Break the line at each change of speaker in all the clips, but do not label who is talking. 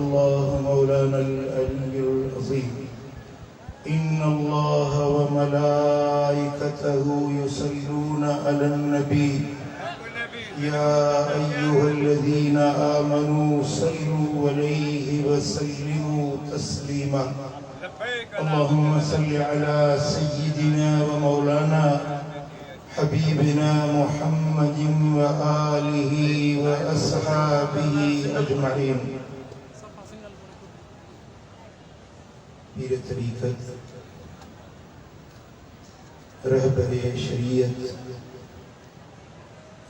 الله مولانا العلي العظيم إن الله وملائكته يصلون على النبي يا أيها الذين آمنوا صلوا عليه وسلموا تسليما اللهم صل على سيدنا ومولانا حبيبنا محمد وآله وأصحابه أجمعين पीर तरीक़त रहबर शरीयत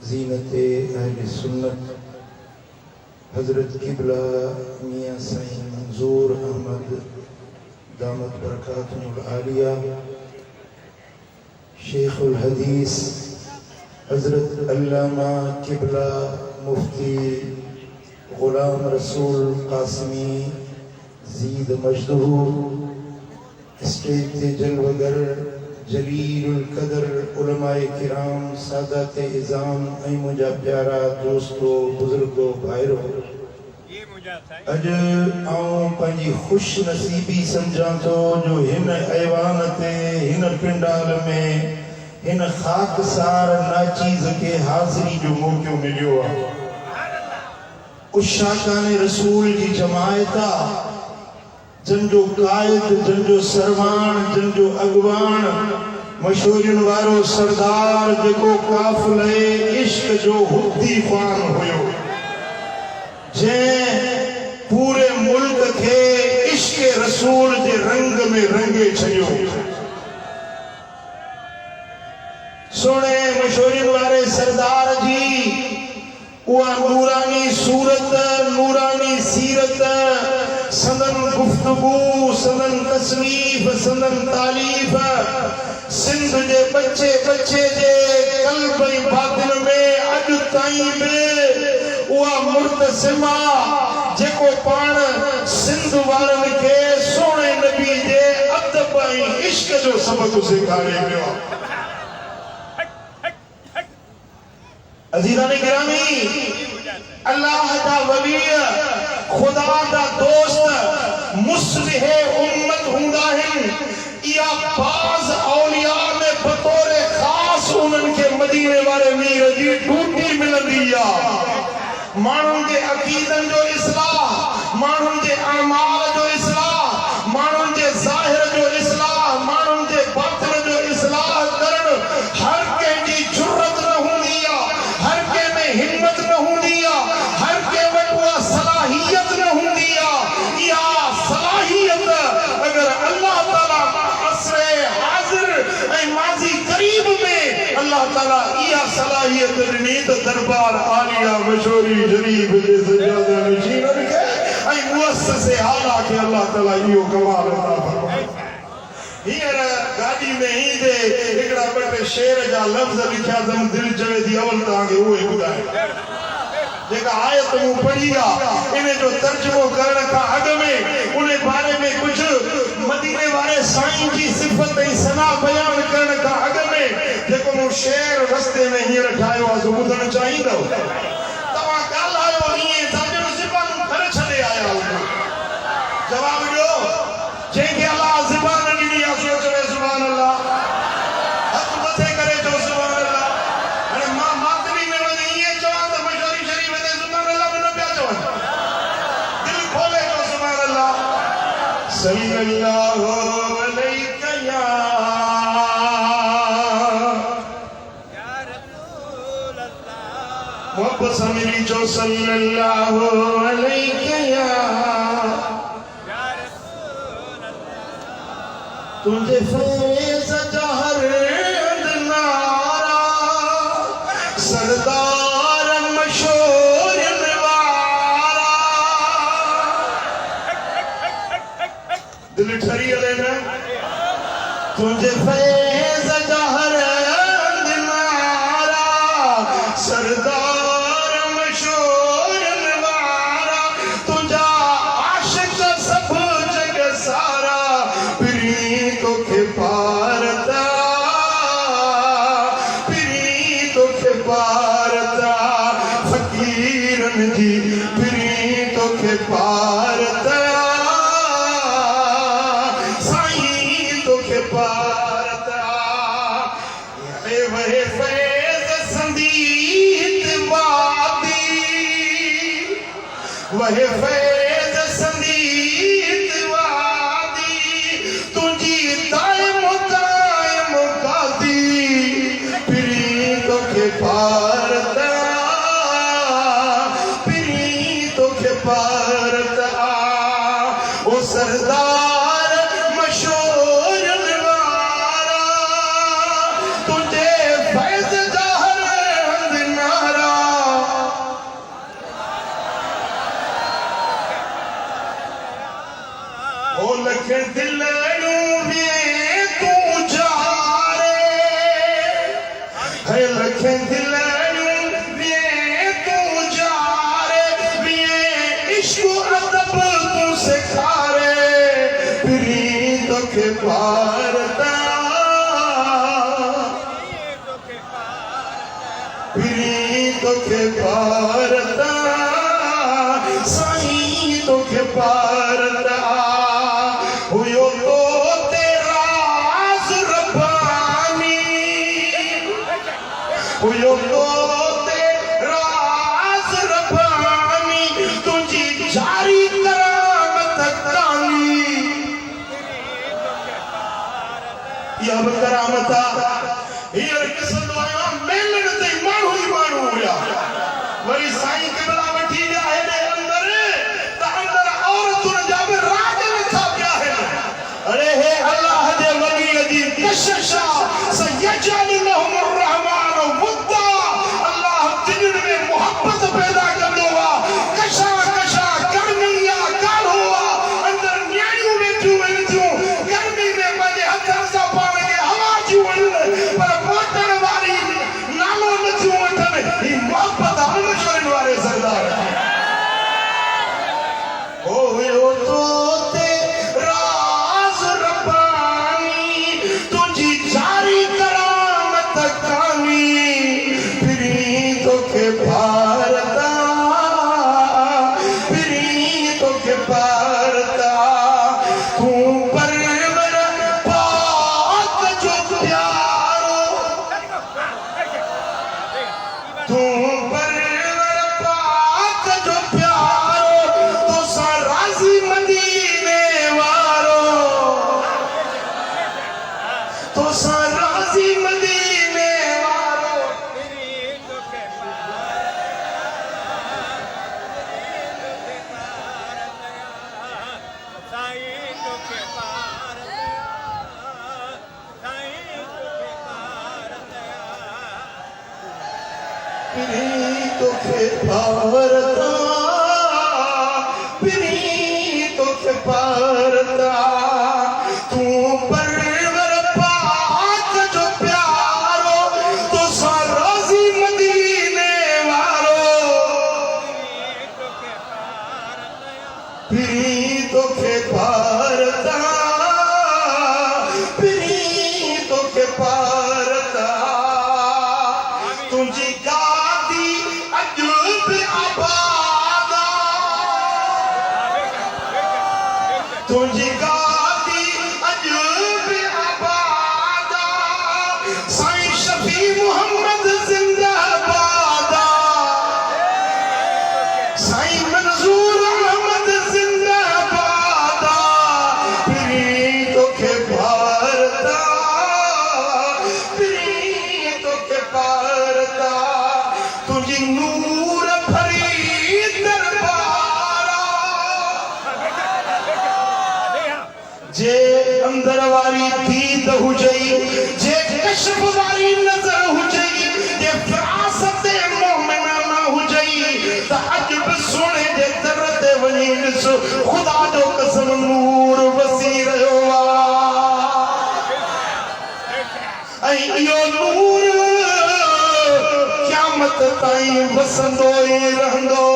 ज़ीनत अहले सुन्नत हज़रत क़िबला मियाँ साईं मंजूर अहमद दामत बरकातुहुल आलिया शेखुल हदीस हज़रत अल्लामा क़िबला मुफ्ती ग़ुलाम रसूल क़ासिमी ज़ीद मजदूर स्टेज ते जलवगर जलीलुल कदर उलमाए किराम सादात इज़ाम ऐं मुंहिंजा प्यारा दोस्तों बुज़ुर्गो भाइरो अज आऊं पंहिंजी खुश नसीबी समझां थो जो हिन ऐवान ते हिन पिंडाल में हिन खाकसार नाचीज़ के हाज़िरी जो मौक़ो मिलियो आहे उशाकान रसूल जी जमायत जंजो कायद जंजो सरवान जंजो अगवान मशहूरन वारो सरदार जेको काफ़िले इश्क जो हुद्दी फ़ान हुयो जे पूरे मुल्क के इश्क रसूल जे रंग में रंगे छयो सोने मशहूरन वारे सरदार जी उआ नूरानी सूरत नूरानी सीरत सदन गुफ्तगू सदन तसनीफ सदन तालीफ सिंध जे बच्चे बच्चे जे कल्ब बातिन में अज ताईं में उआ मुर्तसिमा जेको पाण सिंध वारन के सोने नबी जे अदब ऐं इश्क जो सबक सेखारे वियो अज़ीज़ान गिरामी अल्लाह दा वली खुदा दा दोस्त मुस्लिह उम्मत हुंदा है या बाज औलिया में बतौर खास उन्हन के मदीने वाले मीर जी ड्यूटी मिलंदी आ माण्हुनि जे अक़ीदन जो इस्लाह माण्हुनि जे अमाल जो इस्लाह माण्हुनि जे ज़ाहिर जो इस्लाह माण्हुनि जे बातिन जो इस्लाह करण हर कंहिंजी जुर्रत न हूंदी आ हर कंहिं में हिम्मत न हूंदी आ हर कंहिं वटि उहा सलाहियत न हूंदी आ इहा सलाहियत अगर अल्लाह ताला असरे हाज़िर ऐं माज़ी करीब में अल्लाह ताला इहा सलाहियत ॾिनी त दरबार आलिया मशहूरी शरीफ जे सजादा नशीनन खे ऐं मुअस्ससे आला खे अल्लाह ताला इहो कमाल अता फरमाए हींअर गाॾी में ईंदे हिकिड़ा ॿ टे शेर जा लफ़्ज़ लिखिया अथमि दिलि चवे थी अवल तव्हांखे उहे ॿुधाए जेका आयत मूं पढ़ी आहे इन जो तर्जुमो करण खां अॻु में उन बारे में कुझु मदीने वारे साईं जी सिफ़त ऐं सना बयान करण खां अॻु में जेको मूं शेर रस्ते में हींअर ठाहियो आहे सो ॿुधणु चाहींदव तव्हां ॻाल्हायो ईअं साॼो ज़बानूं करे छॾे आया आहियो जवाबु ॾियो जंहिंखे अलाह ज़बान ॾिनी आहे सो चवे सुभान अल्लाह हथ मथे करे चओ सुभान अल्लाह हाणे मां मातमी में वञी ईअं चवां त मशहूरी शरीफ ते सुभान अल्लाह बि न पिया चवनि दिलि खोले चओ सुभान अल्लाह सल्लल्लाहु अलैहि या रसूल अल्लाह मोहब्बत सां मिली चओ सल्लल्लाहु अलैहि या तुझे फैज़ जहर नारा सरदार मशहूर वारा दिल ठरी हले न तुझे फैज़ जहर नारा सरदार मशहूर वारा तुझा आशिक सब जग सारा प्रीतो के पारता फकीरन जी प्रीतो के पार तया साईं तोखे पार तया वहे फैज़ संदीद वादी वहे फैज़ संदीद वादी तुझी दायम कायम कादी पिरी तोखे पार ओ सरदार मशहूर निवारा तुझे फैज़ ज़ाहर हंद नारा ओ लख दिलू भी तू जारे है लख दिलू भी तू जारे भी इश्क अदब तू सिखारे पिरी तोखे पार तया पिरी तोखे पार तया साईं तोखे पार तया हुयो तो तेरा रब्बानी हुयो तो तेरा रब्बानी तुझी जारी करामत कानी या करामता हीअर ॾिसंदो आहियां मेलण ते माण्हू ई माण्हू हुया वरी साईं क़िबला वठी विया हेॾे अंदर त अंदर औरतुनि जा बि राज नथा पिया आहिनि अरे हे अल्लाह जे वलीअ जी कशिशा सयजअल लहुम रहमान वुद्दा अल्लाह दिलनि में मोहब्बत पैदा कंदो आहे कशा कशा गर्मी आहे काढ़ो आहे अंदर न्याणियूं वेठियूं आहिनि थियूं गर्मी में पंहिंजे हथनि सां पाण खे हवा थियूं वञनि पर बाटण वारी नालो नथियूं वठनि ही मोहब्बत हमेशह वारे सरदार ओ हुयो तो राज रब्बानी तुझी जारी करामत कानी पिरी तोखे पार तया पिरी तोखे पार तया तू परवर पाक जो प्यारो तू परवर पाक जो प्यारो तो सा राज़ी मदीने वारो तो सा राज़ी मदीने वारो पिरी तोखे पार तया पिरी तोखे पार तया तू परवर पाक जो प्यारो तो सा राज़ी मदीने वारो पिरी तोखे पार तया पिरी तोखे पार तया तुझी गादी अजूब आबादा तुझी गादी अजूब आबादा साईं शफी मोहम्मद जिंदाबादा साईं मंजूर अहमद जिंदाबादा पिरी तोखे पार तया पिरी तोखे पार तया तुझी नूर भरी दरबारा जे अंदर वारी दीद हुजई जे कश्फ वारी नजर हुजई जे फरासत मोमिनाना हुजई त अज बि सोने जे दर ते वञी ॾिस ख़ुदा जो कसम नूर वसी रहियो आहे ऐं इहो नूर क़यामत ताईं वसंदो ई रहंदो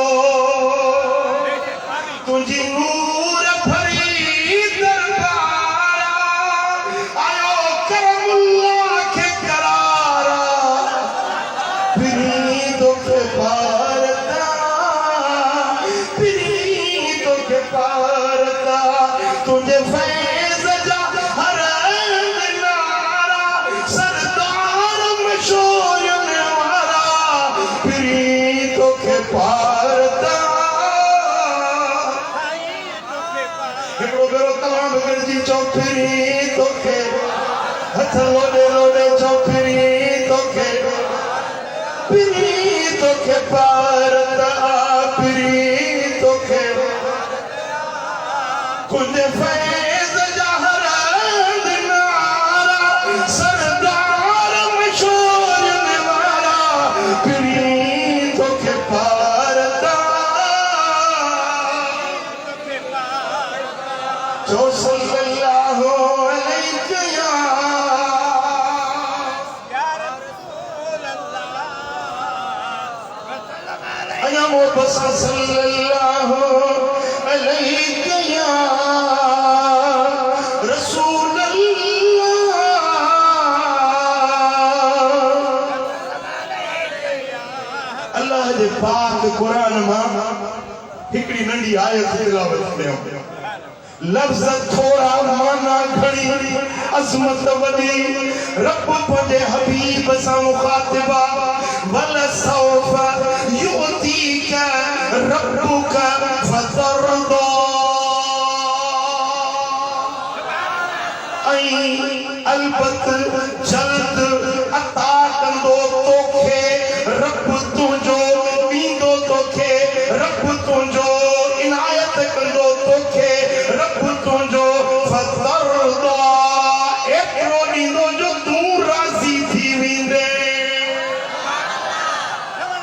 तुझी नूर भरी दरबारा आयो करमुल्लाह के करारा पिरी तोखे पार तया पिरी तुझे फैज़ जा हर नारा सरदार मशहूर वारा प्रीत के पारदा हिकिड़ो भेरो कलाम गॾिजी चओ प्रीत के हथ लोॾे लोॾे चओ प्रीत के पारदा प्रीत के तुझे फैज़ जा हर नारा सरदार मशहूर वारा प्रीत के पारदा जो सल्लल्लाहु अलैहि या मुबस्सा सल्लल्लाहु अलैहि या रसूल अल्लाह जे पाक कुरान मां हिकड़ी नंढी आयत तिलावत करियो लफ्ज़ थोड़ा माना घणी अज़मत वॾी रब पंहिंजे हबीब सां मुखातिबा वल सौफ युतीका रब्बुका फतरदा अलबत जल्द अता कंदो तोखे रब तुंहिंजो ॾींदो तोखे रब तुंहिंजो इनायत कंदो तोखे रब तुंहिंजो फतरदा एतिरो ॾींदो जो तूं राज़ी थी वेंदे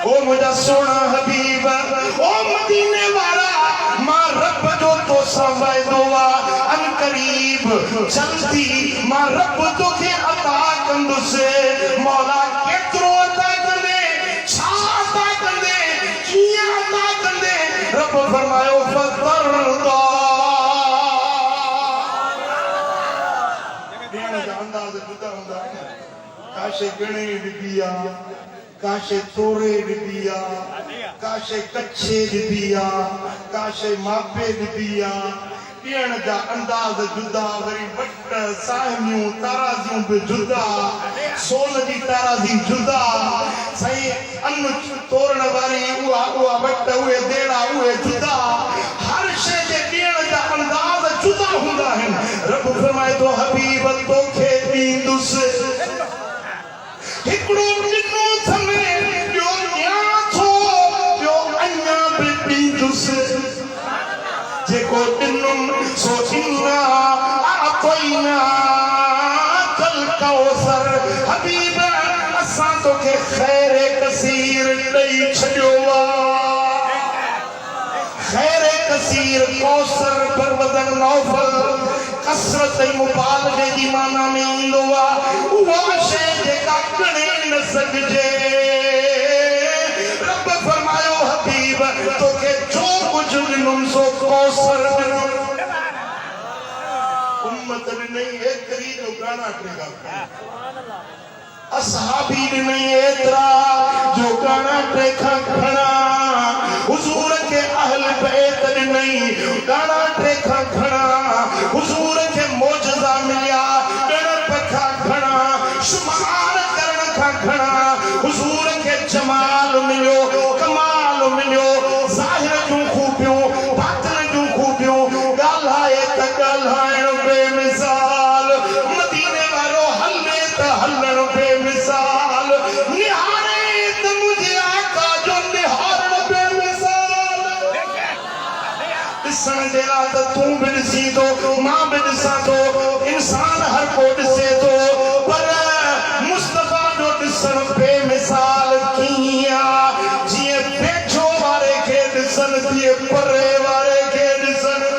ओ मुंहिंजा सोना हबीब ओ मदीने वारा मां रब जो तोसां वाइदो आहे अन करीब जल्दी मां रब तोखे अता कंदुसि मौला केतिरो अता कंदे छा अता कंदे कीअं अता कंदे रब फरमायो फतरदा ॾियण जा अंदाज़ जुदा हूंदा आहिनि काशे गणे ॾिबी आहे काशे तोरे ॾिबी आहे काशे कच्छे ॾिबी आहे काशे मापे ॾिबी आहे ॾियण जा अंदाज़ जुदा वरी वट साहिमियूं ताराज़ियूं बि जुदा सोन जी ताराज़ी जुदा साईं अन तोरण वारी उहा वट उहे देड़ा उहे जुदा हर शइ जे ॾियण जा अंदाज़ जुदा हूंदा आहिनि रब फरमाए थो हबीब तोखे ॾींदुसि हिकिड़ो ॾिनो थमे ॿियो ॾियां थो ॿियो अञा बि ॾींदुसि जेको ॾिनुमि सो इन्ना अतैना कल कौसर हबीब असां तोखे खैर कसीर ॾेई छॾियो आहे खैर कसीर कौसर परवदन नौफल कसरत मुबालगे जी माना में ईंदो आहे उहा शइ जेका ॻणे न सघिजे रब फरमायो हबीब तोखे जो कुझु ॾिनुमि सो कौसर ॾिनुमि उम्मत ॾिनई एतिरी जो गाना टेका असहाबी ॾिनई एतिरा जो गाना टेखा खणा हुजूर के अहल बैत ॾिनई गाना टेखा खणा हुजूर के मौजज़ा मिलिया ॾण पखा खणा शुमार करण खां खणा हुजूर के जमाल मिलियो कमाल मिलियो ज़ाहिर जूं खूबियूं बातिन जूं खूबियूं ॻाल्हाए त ॻाल्हाइण बेमिसाल मदीने वारो हले त हलण बेमिसाल निहारे त मुंहिंजे आका जो निहारण बेमिसाल ॾिसण जहिड़ा त तूं बि ॾिसी थो मां बि ॾिसां थो इंसान हर को ॾिसे थो पर मुस्तफ़ा जो ॾिसण बेमिसाल कीअं आहे जीअं वेझो वारे खे ॾिसनि तीअं परे वारे खे ॾिसनि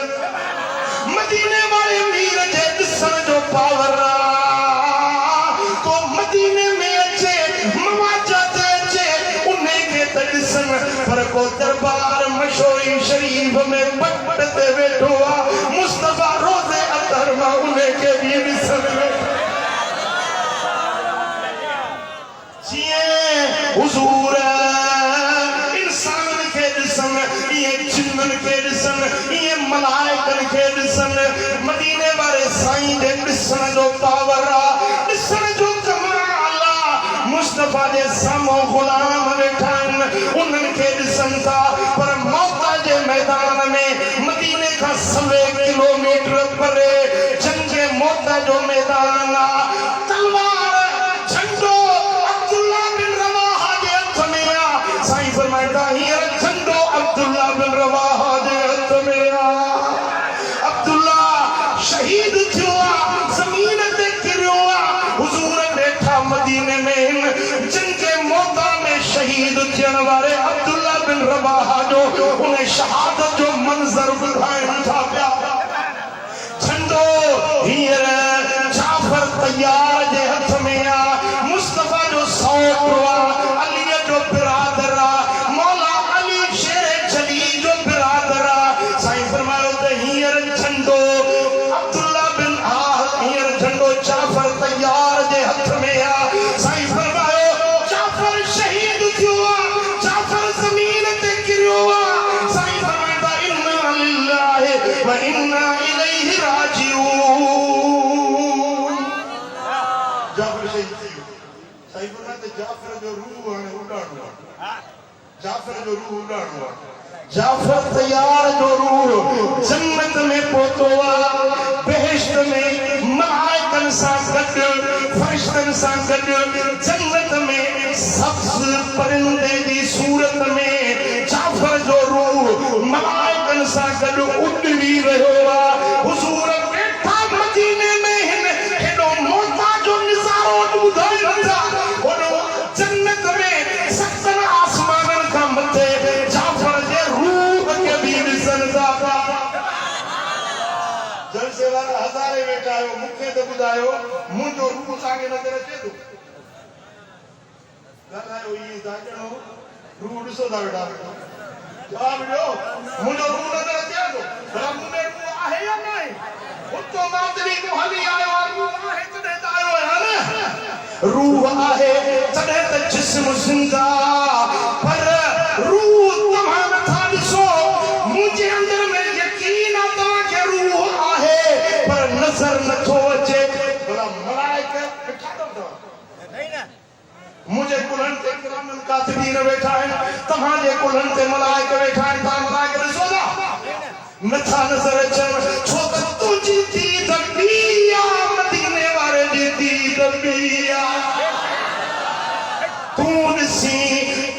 मदीने वारे मीर जे ॾिसण जो पावर को मदीने में अचे मवाजा ते अचे उन खे त ॾिसनि पर को दरबार मशोरी शरीफ में पट ते वेठो आहे मुस्तफ़ा रोज़े अतर मां उन खे बि ॾिसनि जीअं हुजूर इंसान खे ॾिसनि इएं जिन्ननि खे ॾिसनि इएं मलाइकनि खे ॾिसन मदीने वारे साईं जे ॾिसण जो पावर आहे ॾिसण जो कमाल आहे मुस्तफा जे साम्हूं गुलाम वेठा आहिनि उन्हनि खे ॾिसनि था पर मौत जे मैदान में मदीने खां 100 किलोमीटर परे जंग मौत जो मैदान आहे तलवार झंडो अब्दुल्ला बिन रवाहा जे हथ में आहे साईं फरमाईंदा हींअर झंडो अब्दुल्ला बिन रवाहा जे हथ में आहे अब्दुल्ला शहीद थियो आहे ज़मीन ते किरियो आहे हुजूर वेठा मदीने में जंग मौत में शहीद थियण वारे अब्दुल्ला बिन रवाहा जो उन शहादत जो मंज़र ॿुधाइनि था पिया झंडो हींअर जाफर तैयार जे हथ में आहे मुस्तफा जो सौटु आहे अलीअ जो बिरादर आहे मौला अली शेर जली जो बिरादर आहे साईं फरमायो त हींअर झंडो अब्दुल्ला बिन हींअर झंडो जाफर तैयार जे हथ में आहे साईं फरमायो जाफर शहीद थियो आहे जाफर ज़मीन ते किरियो आहे साईं फरमाईंदा इन्ना लिल्लाहि व इन्ना इलैहि राजिऊन जाफर शहीद थियो साईं फरमाईंदा जाफर जो रूह हाणे उॾाणो आहे जाफर जो रूह उॾाणो आहे जाफर तैयार जो रूह जन्नत में पहुतो आहे बेहिश्त में मलाइकनि सां गॾु फरिश्तनि सां गॾु जन्नत में सब्ज़ परिंदे जी सूरत में जाफर जो रूह मलाइकनि सां गॾु उॾी रहियो आहे हुज़ूर वेठा मदीने में हिन हेॾो मौत जो नज़ारो ॿुधाइनि था होॾो जन्नत में 7 आसमाननि खां मथे जाफर जे रूह खे बि ॾिसनि था जलसे वारा हज़ारे वेठा आहियो मूंखे त ॿुधायो मुंहिंजो रूह तव्हांखे नज़र अचे थो ॻाल्हायो ईअं था ॼणो रूह ॾिसो था वेठा जवाब ॾियो मुंहिंजो रूह नज़र अचे थो भला मूं में रूह आहे या न आहे हुतो मातरी को हली आयो आहे रूह आहे तॾहिं त आयो आहियां न रूह आहे तॾहिं त जिस्म ज़िंदा पर रूह तव्हां नथा ॾिसो मुंहिंजे अंदर में यकीन आहे तव्हांखे रूह आहे पर नज़र नथो अचे भला मलाइका ॾिठा अथव मुझे कुल्हनि ते किरामन कातिबीन वेठा आहिनि तव्हांजे कुल्हनि ते मलाइक वेठा आहिनि तव्हां मलाइक ॾिसो था नथा नज़र अचनि छो त तुंहिंजी दीद ॿी आहे मदीने वारे जी दीद ॿी आहे तूं ॾिसी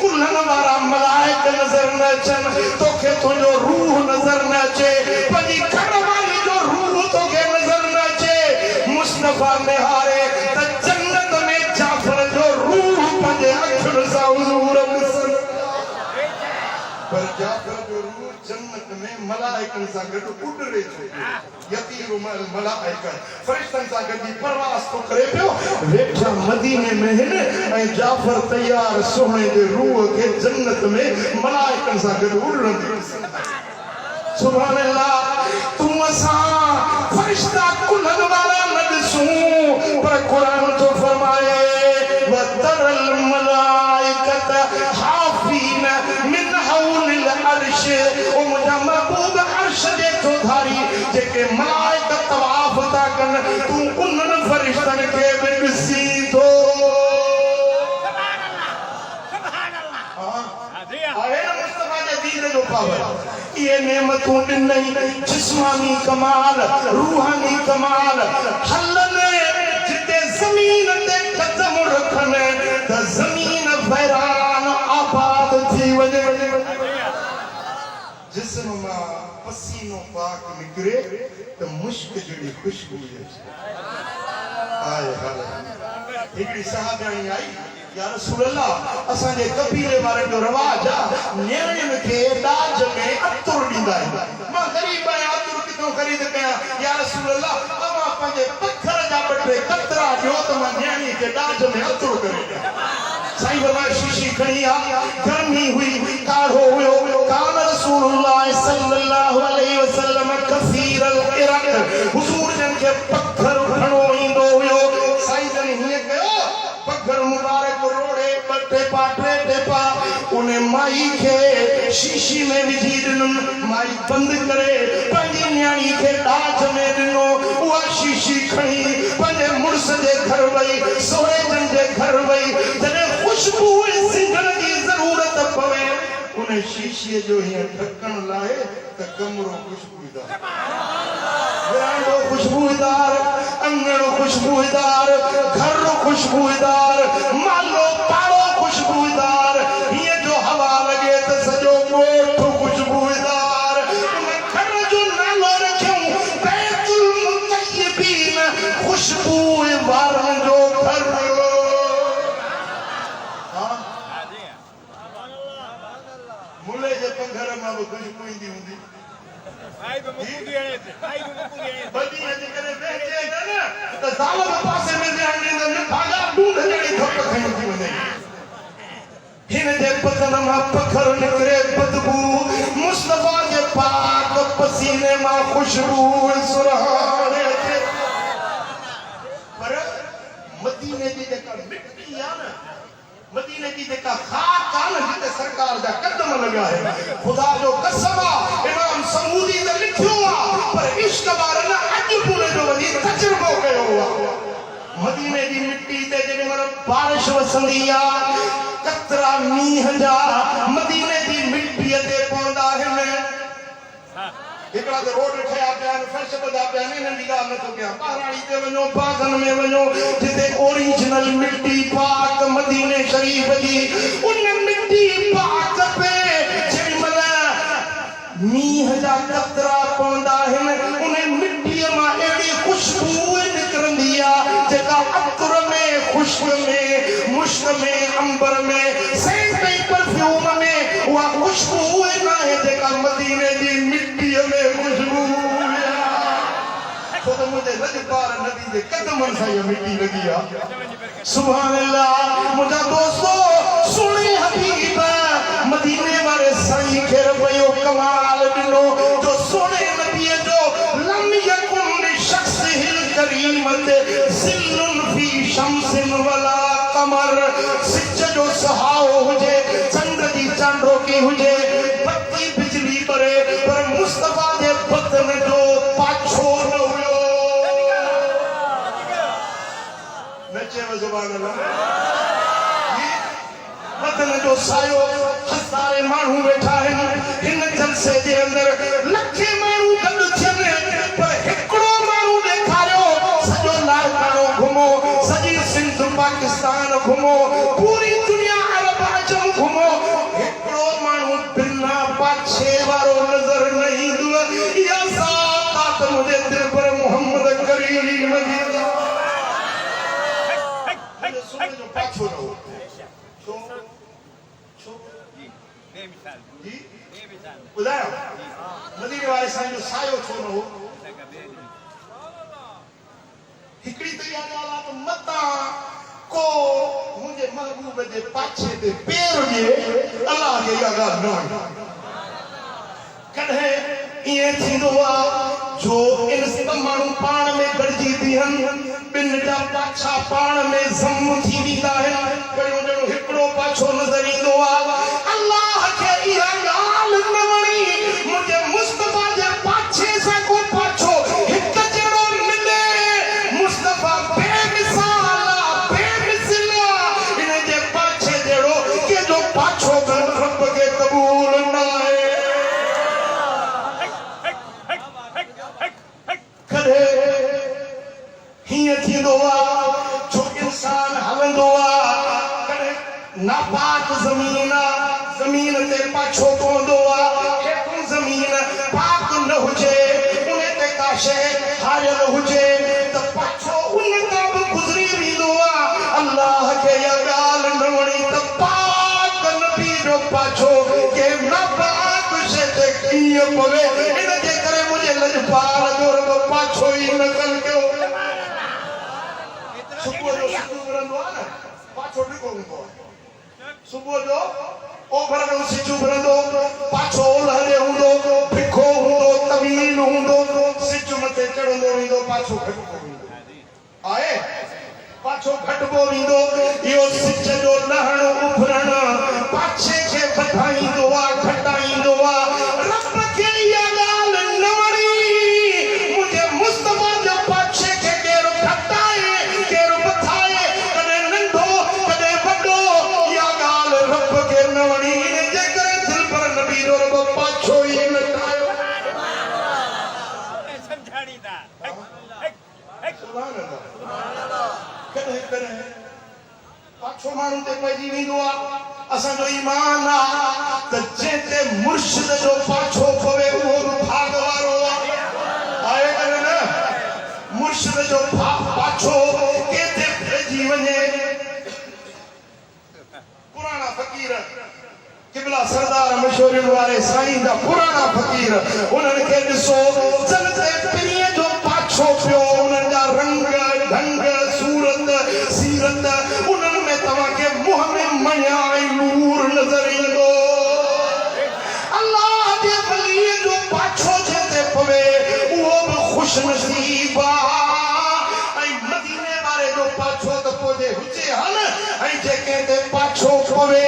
कुल्हनि वारा मलाइक नज़र न अचनि तोखे तुंहिंजो रूह नज़र न अचे पंहिंजी घरवारी जो रूह तोखे नज़र न अचे मुस्तफा निहारे त जन्नत में जाफर जो रूह पंहिंजे अखियुनि सां हुज़ूर ॾिसनि पर जाफर जो रूह जन्नत में मलाइकनि सां गॾु उॾरे थो यतीरु मलाइका फरिश्तनि सां गॾु परवास थो करे पियो वेठा मदीने में हिन ऐं जाफर तैयार सोने जे रूह खे जन्नत में मलाइकनि सां गॾु उॾरंदे सुभान अल्लाह तूं असां फरिश्ता कुल्हनि वारा न ॾिसूं पर क़ुरान थो फरमाए वतरल मलाइकत हाफीन मिन हौलिल अर्श ओ मुंहिंजा महबूब अर्श जे चौधारी जेके मलाइक तवाफ था कनि तूं उन्हनि फरिश्तनि खे बि ॾिसी थो आहे न मुस्तफा जे दीन जो पावर ये नेमतूं ॾिनई जिस्मानी कमाल रूहानी कमाल हलने जिते ज़मीन ते कदम रखनि त ज़मीन वैरान आबाद थी वञे जिस्म मां पसीनो पाक निकिरे त मुश्क जहिड़ी ख़ुशबू आए हिकिड़ी सहाबियाणी आई या रसूल अल्लाह असांजे कबीले वारनि जो रवाज आहे नियाणियुनि खे ॾाज में अतुर ॾींदा आहिनि मां ग़रीब आहियां अतुर किथां ख़रीद कयां या रसूल अल्लाह तव्हां पंहिंजे पत्थर जा ॿ टे कतरा ॾियो त मां नियाणीअ खे ॾाज में अतुर करे ॾियां साईं फरमाए शीशी खणी आ गर्मी हुई काढ़ो हुयो कान रसूलुल्लाह सल्लल्लाहु अलैहि वसल्लम कसीरल इरक हुजूर जन खे पत्थर खणो ईंदो हुयो साईं जन हीअं कयो पत्थर मुबारक रोड़े टे टेपा उन माई खे शीशी में विझी ॾिनुमि माई बंदि करे पंहिंजी न्याणी खे शीशी खणी पंहिंजे मुड़स जे घर वई सोहे जन जे घर वई जॾहिं खुशबू सिंघण जी ज़रूरत पवे उन शीशीअ जो हीअं ढकण लाइ त कमरो खुशबूदार वरांडो खुशबूदार अंगणो खुशबूदार घर खुशबूदार मालो पाड़ो खुशबूदार हीअं जो हवा लॻे त सॼो ॻोठ खुशबूदार उन घर जो नालो रखियऊं बैतुल मुतय्यबीन खुशबू वारनि जो घर मुले जे पंघर मां बि खुशबू ईंदी हूंदी बदी जे करे बेचे न त ज़ालम पासे में ध्यान ॾींदा न भागा ढूंढ जड़ी धप खणी थी वञे हिन जे बदन मां पखर निकिरे बदबू मुस्तफा जे पाक पसीने मां खुशबू सुरहाने अचे पर मदीने जी जेका मिट्टी आ न मदीने की जेका खाक आ न जिते सरकार जा कदम लॻा है खुदा जो कसम आ इमाम समूदी ने लिखियो आ पर इश्क वारन अॼु पूरे जो वॾी तजुर्बो कयो आ मदीने जी मिट्टी ते जॾहिं मर बारिश वसंदी आ कतरा मींहं जा मदीने जी मिट्टीअ ते पवंदा आहिनि हिकिड़ा त रोड ठहिया पिया आहिनि फर्श ॿधा पिया आहिनि नंढी ॻाल्हि नथो कयां पहाड़ी ते वञो बागन में वञो जिते ओरिजिनल मिट्टी पाक मदीने शरीफ जी उन मिट्टी पाक पे जेॾीमहिल मींहं जा कतरा पवंदा आहिनि उन मिट्टीअ मां अहिड़ी खुशबू निकिरंदी आहे जेका अतर में खुश्क में मुश्क में अंबर में सेंट में परफ्यूम में उहा खुशबू नाहे जेका मदीने जी मिट्टीअ में खुशबू छो त मुंहिंजे लजपाल नबी जे कदमनि सां इहा मिट्टी लॻी आहे सुभान अल्लाह मुंहिंजा दोस्तो सुहिणे हबीब मदीने वारे साईं खे रुपयो कमाल ॾिनो जो सुहिणे नबीअ जो लम यकुन शख्सिल करीमत सिल्लुन फी शम्सिन वला कमर सिज जो सहाओ हुजे चंड जी चांडोकी हुजे बत्ती बिजली करे पर मुस्तफा जे बदन जो पाछो न हुयो नचे सुभान अल्लाह बदन जो सायो हज़ारे माण्हू वेठा आहिनि हिन जलसे जे अंदरि लखे माण्हू गॾु थियनि पर हिकिड़ो माण्हू ॾेखारियो सॼो लाड़कानो घुमो सॼी सिंध पाकिस्तान घुमो पूरी दुनिया अरब अजम घुमो हिकिड़ो माण्हू बिना पाछे वारो नज़र न ईंदो इहा ज़ात मुंहिंजे दिल पर मोहम्मद करीम सुबह जो पाछो न हो ॿुधायो मदीने वारे साईं जो सायो छो न हो हिकिड़ी त इहा ॻाल्हि आहे त मतां को मुंहिंजे महबूब जे पाछे ते पेर हुजे अलाह खे इहा ॻाल्हि न वणे कॾहिं ईअं थींदो आहे जो इन माण्हू पाण में गॾिजी बीहनि ॿिनि जा पाछा पाण में ज़म थी वेंदा आहिनि कहिड़ो ॼणो हिकिड़ो पाछो नज़र ईंदो आहे अलाह खे इहा ॻाल्हि न वणी मुंहिंजे मुस्तफा जे पाछे सां को पाछो हिकु जहिड़ो मिले मुस्तफा बेमिसाल आहे बेमिसल आहे इन जे पाछे जहिड़ो कंहिंजो पाछो रब खे क़बूल न आहे हीअं थींदो आहे जो इंसान हलंदो आहे कॾहिं नापाक ज़मीन आहे ज़मीन ते पाछो पवंदो आहे हेठूं ज़मीन पाक न हुजे उन ते का शइ हारियल हुजे त पाछो उन तां बि गुज़री वेंदो आहे अलाह खे इहा ॻाल्हि न वणी त पाक नबी जो पाछो के नापाक शइ ते कीअं पवे इन जे करे मुंहिंजे लजपाल जो रुॻो पाछो ई नकल कयो सुबुह जो सिजु उभरंदो आहे न पाछो ॾिघो हूंदो आहे सुबुह जो ओभर में सिजु उभरंदो पाछो ओलहरे हूंदो ॾिघो हूंदो तवील हूंदो सिजु मथे चढ़ंदो वेंदो पाछो घटिबो वेंदो आहे पाछो घटिबो वेंदो इहो सिज जो लहण उभरण पाछे खे वधाईंदो आहे घटाईंदो आहे रब खे इहा ॻाल्हि न वणी मुंहिंजे मुस्तफा जे पाछे खे जेकॾहिं पाछो माण्हू ते पइजी वेंदो आहे असांजो ईमान आहे त जंहिं ते मुर्शिद जो पाछो पवे उहो बि भाग वारो आहे करे न मुर्शिद जो पाछो कंहिं ते पइजी वञे पुराणा फ़क़ीर किबला सरदार मशहूरनि वारे साईं जा पुराणा फ़क़ीर उन्हनि खे ॾिसो जन ते पिरीअ जो पाछो पियो उन्हनि जा रंग ढंग सूरत सीरत उन्हनि में तव्हांखे मुंहं में मञा ऐं नूर नज़र ईंदो अल्लाह जे वलीअ जो पाछो जंहिं ते पवे उहो बि ख़ुशनसीब आहे ऐं मदीने वारे जो पाछो त पोइ हुजे हा न ऐं जेके ते पाछो पवे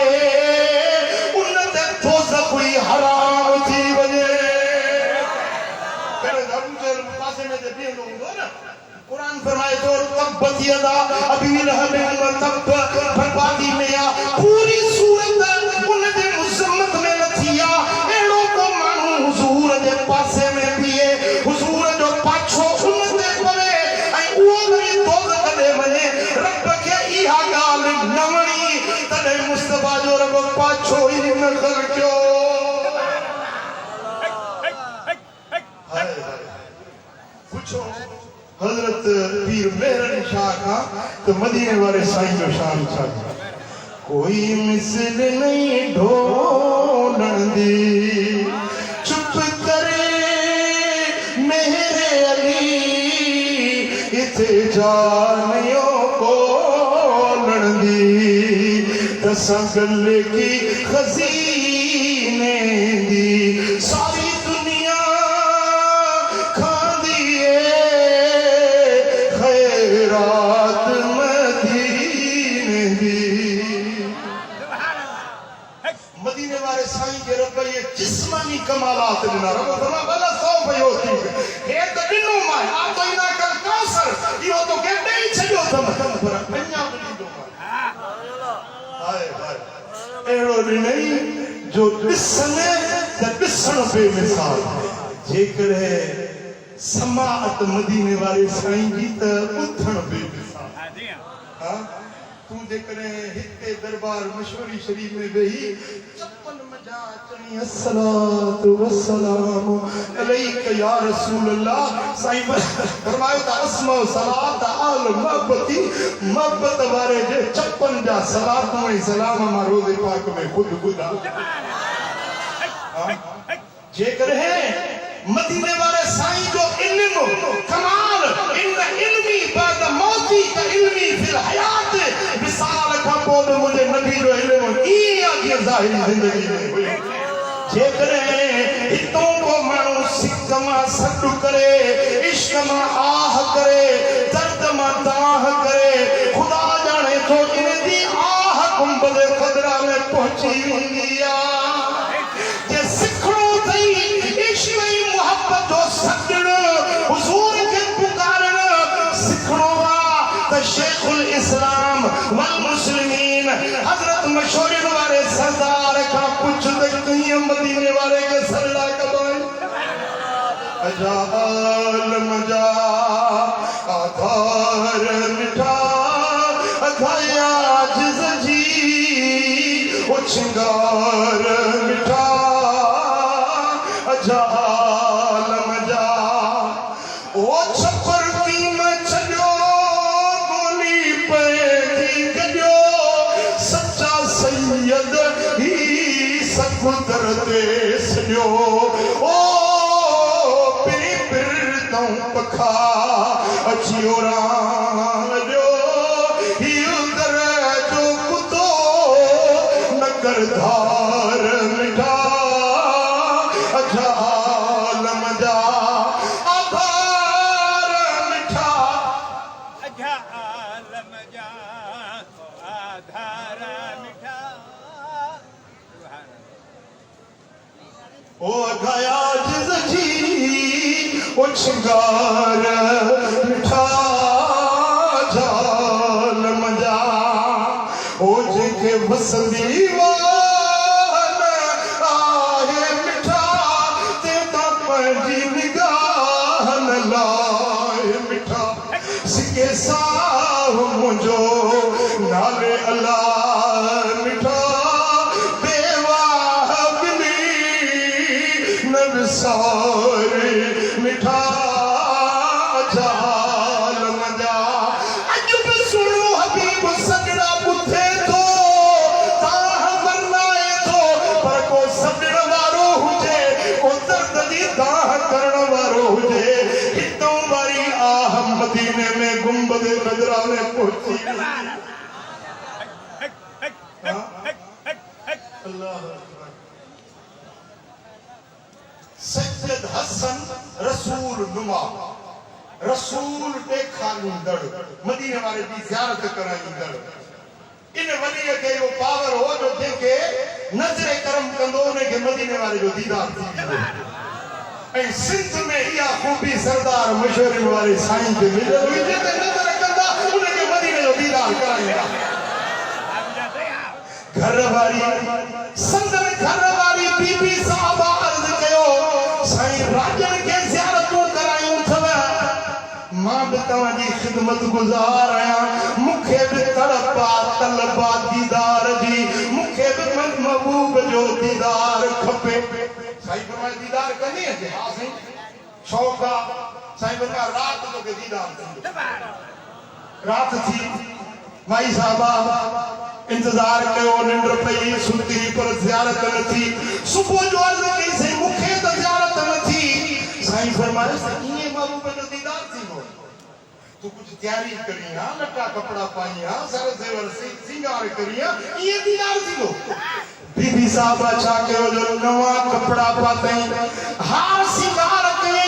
हराम थी वञे पासे में बीहंदो हूंदो न कुरान फरमाए थो तब्बत यदा अबी लहब व तब बर्बादी में आ पूरी सूरत उन जे मुसम्मत में नथी आ अहिड़ो को माण्हू हुजूर जे पासे में बीहे हुजूर जो पाछो उन ते पवे ऐं उहो वरी दोज़ख ॾे वञे रब खे इहा ॻाल्हि न वणी तॾहिं मुस्तफा जो रब पाछो ई न कयो पूछो हजरत पीर मेहरन शाह का तो मदीने वाले साईं जो शान छा कोई मिसल नहीं ढोलण दी चुप करे मेरे अली इथे जानियो बोलण दी दसा गले की खजीने दी सारी जिस्मानी कमालात दिना रब फरमा भला सौ भयो थी हे त दिनो मां आ तो इना कर कासर इहो तो के ॾेई छॾियो तम पर अञा बि ॾींदो हाय हाय अहिड़ो ॾिनई जो ॾिसने त ॾिसण बेमिसाल जेकॾहिं समाअत मदीने वारे साईं जी त ॿुधण बेमिसाल हा तूं जेकॾहिं हिते दरबार मशवरी शरीफ में वेही चपन मजा अचणी अस्सलातु वस्सलामु अलैका या रसूल अल्लाह साईं फरमायो त अस्मा सलात आल महबती महबत वारे जे चपन जा सलात ऐं सलाम मां रोज़े पाक में ख़ुदि ॿुधा जेकॾहिं मदीने वाले साईं जो इल्म कमाल इन इल्मी बाद मौती का इल्मी फिल हयात विसाल का पोइ मुझे नबी जो इल्म ई आगे ज़ाहिरी जिंदगी में हुई जेकॾहिं हितों को माण्हू सिक मां सॾु करे इश्क मां आह करे दर्द मां दाह करे ख़ुदा ॼाणे थो इन जी आह गुंबद क़दरा में पहुची वेंदी आहे जे सिखणो अथई इश्क जो सजण हुजूर के पुकारन सिखणो त शेखुल इस्लाम वल मुस्लिमीन हजरत मशहूर वाले सरदार का कुछ त कहीं मदीने वाले के सल्ला कबाई अजाल मजा आधार मिठा अघाया जिज जी उछंगार मिठा अजाल कुदरते सॼो ओ पिरी पिरदऊं पखा अची ओरान जो हीउ दर जो कुतो नगरधार मिठा अजाल मजा आधार मिठा अजाल मजा आधार मिठा ओ गया जिस जी ओ श्रृंगार मिठा जाल मजा ओ जेके वसंदी वान आहे मिठा ते ता पंहिंजी निगाह न लाए मिठा सिके सा मुझो नाले अल्लाह मिठा देवा बिली नवसारे मिठा जाल मजा अज भी सुनो हबीब सगड़ा बुथे तो ताह मरनाए तो पर को सगड़ वारो हुजे को दर्द दी दाह करण वारो हुजे कितों बारी आह मदीने में गुंबद खजरा में पहुंची सैयद हसन रसूल नुमा रसूल ॾेखारींदड़ मदीने वारे जी ज़ियारत कराईंदड़ इन वलीअ खे इहो पावर हो जो जेके नज़र करम कंदो उन खे मदीने वारे जो दीदार थी वेंदो ऐं सिंध में इहा खूबी सरदार मशहूर वारे साईं खे मिलियल हुई जेके नज़र कंदा उन खे मदीने जो दीदार कराईंदा घर वारी संदन घर वारी बीबी साहबा अर्ज़ कयो साईं राजन खे ज़ियारतूं करायूं अथव मां भी तव्हांजी खिदमत गुज़ार आहियां मूंखे भी तड़प तलबा दीदार जी मूंखे भी महबूब जो दीदार खपे साईं फरमाए दीदार कंदी अचे हा साईं शौक़ आहे साईं फरमाए रात तोखे दीदार थींदो रात थी माई साहबा इंतजार कयो निंड पई सुती पर ज़ियारत न थी सुबुह जो अर्ज़ कई साईं मूंखे त ज़ियारत न थी साईं फरमाए ईअं महबूब जो दीदार थींदो तू कुछ तैयारी करी हां लटा कपड़ा पाई हां सर जेवर सिंगार करी हां ये दीदार थींदो बीबी साहबा छा कयो जो नवा कपड़ा पातई हार सिंगार कई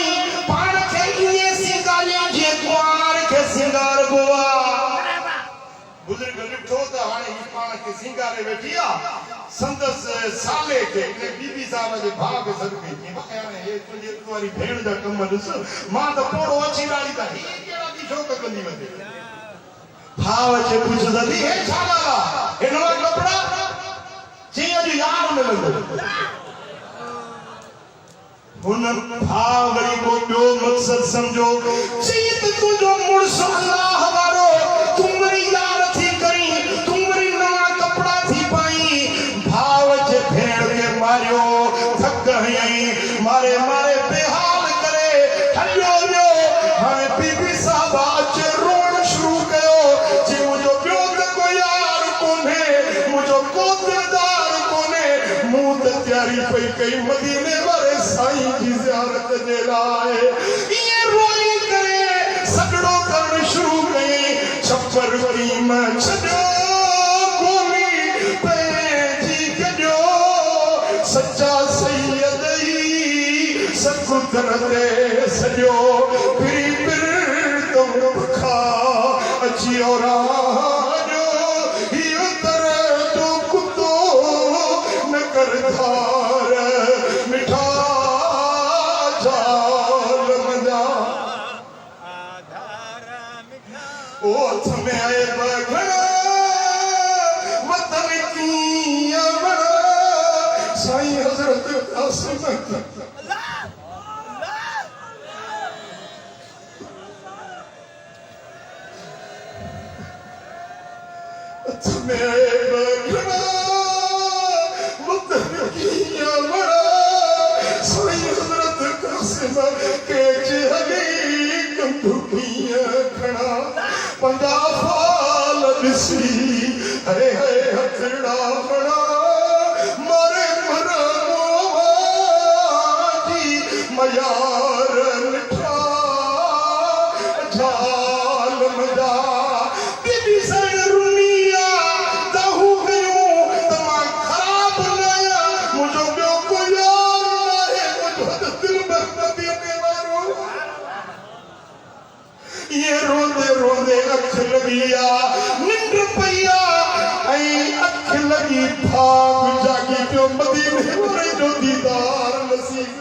पाण खे इए सिंगारिया जे कुआर खे सिंगार गोवा बुजुर्ग ॾिठो त हाणे ही पाण खे सिंगारे वेठी आ संदस साले खे बीबी साहब जे भाउ खे सॾु कई हाणे हे तुंहिंजी वारी भेण जा कम ॾिस मां त पोड़ो अची वारी त ही कहिड़ा थी शौक़ कंदी वञे भाउ खे पुछंदी हे छा ॻाल्हि आहे हे नवा कपिड़ा चई अॼु यार मिलंदो हुन भाउ वरी को ॿियो मक़सदु सम्झो चई त तुंहिंजो मुड़ुसु अल्लाह वारो तूं वरी यार थी करी तूं वरी नवा कपिड़ा थी पाई भाउ जे भेण खे मारियो थक हयई मारे मारे बेहाल करे हलियो वियो हाणे बीबी साहबा अचे रोअण शुरू कयो चई मुंहिंजो ॿियो त कोई यार कोन्हे मुंहिंजो को दिलदार कोन्हे मूं त तयारी पई कई मदीने वारे साईं जी ज़ियारत जे लाइ इएं रोई करे सॻड़ो करणु शुरू कई छप्पर क़ीम छॾियो गोली पंहिंजी गॾियो सच्चा सैयद ई सकुदर ते सॼो फिरी फिर तुम खा अची और इहो तरह जो कुतो न कर धार मिठा जाल मजा ओ थमे आए बघड़ा वतन की अमड़ा साईं हजरत कासिम थमे आए बघड़ा वतन की अमड़ा साईं हजरत कासिम के चहली कंदुकिया खड़ा पंजा फाल ॾिसी हरे हरे हथड़ा बड़ा मारे मरमोजी मयार मिठा झाल मजा बीबी सण रुनिया दहू गयूं तमां ख़राब नया मुंहिंजो ॿियो कोई यार नाहे मुंहिंजो दिल बरकती में वारो ये रोंदे रोंदे अख लगी आ निंड पई आ ऐं अख लगी भाग जागी पियो मदीने वारे जो दीदार नसीब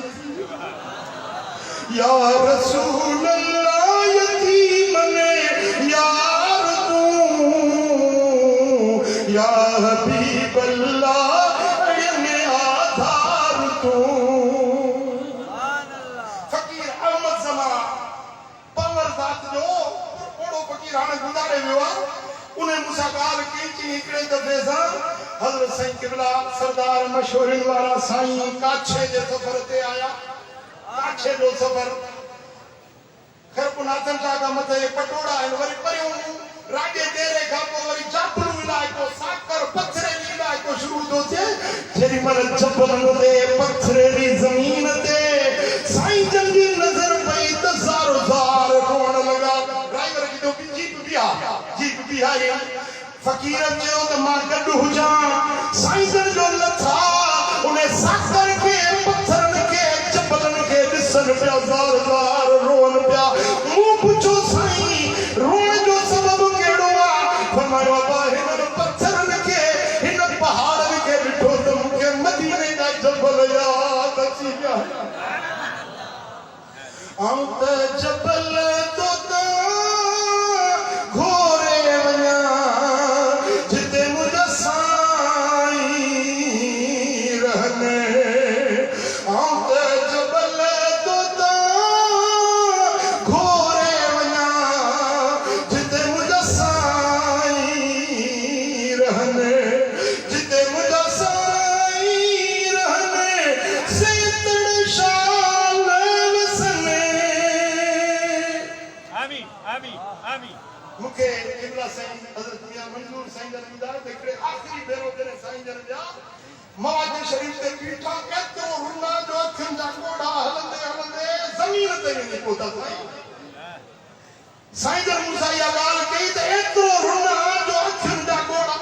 या रसूल अल्लाह यतीम ने यार तू या हबीब अल्लाह ये आधार तू फकीर अहमद ज़मा पवर ज़ात जो ओड़ो फकीर फकीर हाणे गुज़ारे वियो आहे उन्हें मूंसां ॻाल्हि कई चई हिकिड़े दफ़े सां हज़रत साईं क़िबला सरदार मशहूरनि वारा साईं काछे जे सफ़र ते आया काछे जो सफ़र खरपुनाथन का मथे पटोड़ा आहिनि वरी परियूं राॼे डेरे खां पोइ वरी जापलू इलाइक़ो साकर पथरेली इलाइक़ो शुरू थो थिए जेॾी महिल जबलनि ते पथरेली ज़मीन ते साईं जन जी नज़र पई त ज़ारो ज़ार रोअण लॻा ड्राइवर जो जीप बिहा फकीर चयो त मां गॾु हुजां साईं जन जो लथा उन साकर खे पथरनि खे जबलनि खे ॾिसनि पिया ज़ार ज़ार रोअनि पिया मूं पुछो साईं रोअण जो सबबु कहिड़ो आहे फरमायो अबा हिन पथरनि खे हिन पहाड़नि खे ॾिठो त मूंखे मदीने जा जबल यादि अची विया आऊं त जबल तो घोरे वञा जिते मुंहिंजा साईं रहनि आऊं त जबल तो घोरे वञा जिते मुंहिंजा साईं रहनि जिते मुंहिंजा साईं रहनि सेतड़ शाल वसने मूंखे क़िबला साईं हज़रत मियां मंजूर साईं जन ॿुधायो त हिकिड़े आख़िरी भेरो जॾहिं साईं जन जा मवाद शरीफ़ ते बीठा एतिरो रुना जो अखियुनि जा ॻोढ़ा हलंदे हलंदे ज़मीन ते वञी पहुता साईं जन मूंसां इहा ॻाल्हि कई त एतिरो रुना जो अखियुनि जा ॻोढ़ा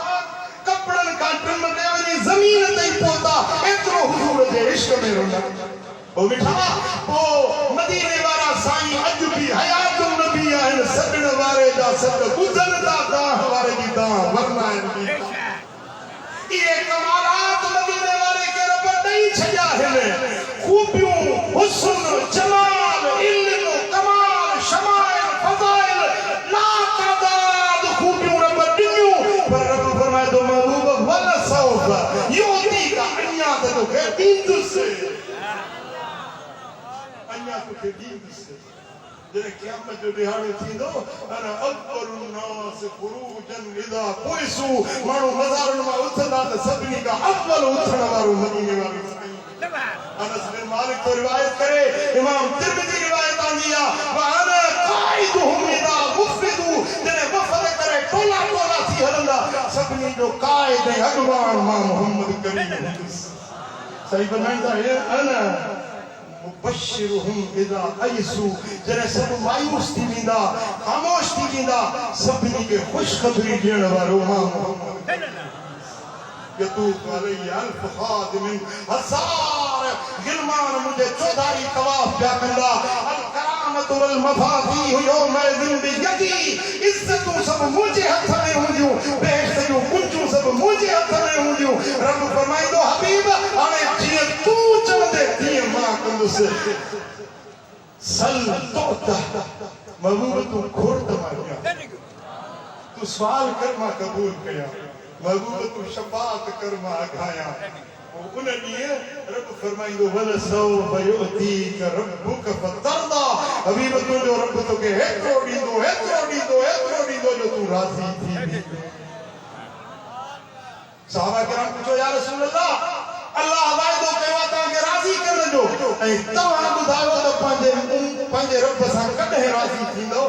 कपिड़नि खां ट्रिम ते वञी ज़मीन ते ई पहुता एतिरो हुज़ूर जे इश्क में रुना पोइ बीठा पोइ मदीने वारा साईं अॼु बि हयातुन नबी आहिनि सॾण वारे जा सॾ ॿुधनि था गांह वारे जी गांह वरना आहिनि इहे कमालात मदीने वारे खे रब ॾेई छॾिया आहिनि खूबियूं हुस्न जमाल इल्म कमाल शमाइल फज़ाइल लातादाद खूबियूं रब ॾिनियूं पर रब फरमाए थो महबूब वल सौफ योती का अञा त तोखे ॾींदुसि अञा तोखे ॾींदुसि जॾहिं क़यामत जो ॾिहाड़ो थींदो अना अकबरुन नास खुरूजन इज़ा पुइसू माण्हू मज़ारनि मां उथंदा त सभिनी खां अव्वल उथण वारो मदीने वारो साईं अनस बिन मालिक तो रिवायत करे इमाम तिरमिज़ी रिवायत आंदी आहे व अना काइदुहुम इज़ा वफ़दू जॾहिं वफ़द करे टोला टोला थी हलंदा सभिनी जो काइद ऐं अॻवान मां मोहम्मद करीम हूंदुसि सही फरमाईंदा अना मुबश्शिरुहुम इज़ा अयसू जॾहिं सभु मायूस थी वेंदा ख़ामोश थी वेंदा सभिनी खे ख़ुशख़बरी ॾियण वारो मां मोहम्मद यतूफ़ अलैहि अल्फ ख़ादिमिन हज़ार गिलमान मुंहिंजे चौधारी तवाफ़ पिया कंदा अल करामतु वल मफ़ातीह यौमइज़िन बियदी इज़्ज़तूं सभु मुंहिंजे हथ में हूंदियूं बेइज़्ज़त जूं कुंजूं सभु मुंहिंजे हथ में हूंदियूं रब फरमाईंदो हबीब हाणे जीअं तूं चवंदे तीअं मां कंदुसि सल तोता महबूब तूं घुर त मां ॾियां तूं सवाल कर मां क़बूल कयां महबूब तूं शफ़ाअत कर मां अघायां उन ॾींहुं रब फरमाईंदो वल सौफ युअतीक रब्बुक फतरदा हबीब तुंहिंजो रब तोखे हेतिरो ॾींदो हेतिरो ॾींदो हेतिरो ॾींदो जो तूं राज़ी थी वेंदे सहाबा किराम पुछो या रसूल अल्लाह वाइदो कयो आहे तव्हांखे राज़ी करण जो ऐं तव्हां ॿुधायो त पंहिंजे रब सां कॾहिं राज़ी थींदो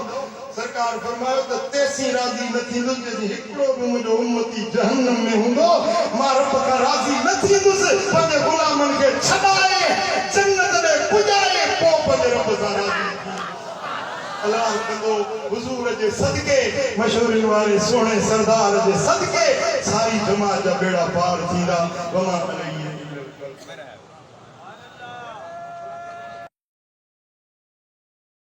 सरकार फरमायो त तेसीं राज़ी न थींदुसि जेसीं हिकिड़ो बि मुंहिंजो उम्मती जहन्नम में हूंदो मां रब खां राज़ी न थींदुसि पंहिंजे ग़ुलामनि खे छॾाए जन्नत में पुॼाए पोइ पंहिंजे रब सां राज़ी अल्लाह कंदो हुज़ूर जे सदके मशहूरनि वारे सोणे सरदार जे सदके सारी जमात जा बेड़ा पार थींदा वमा अलैहि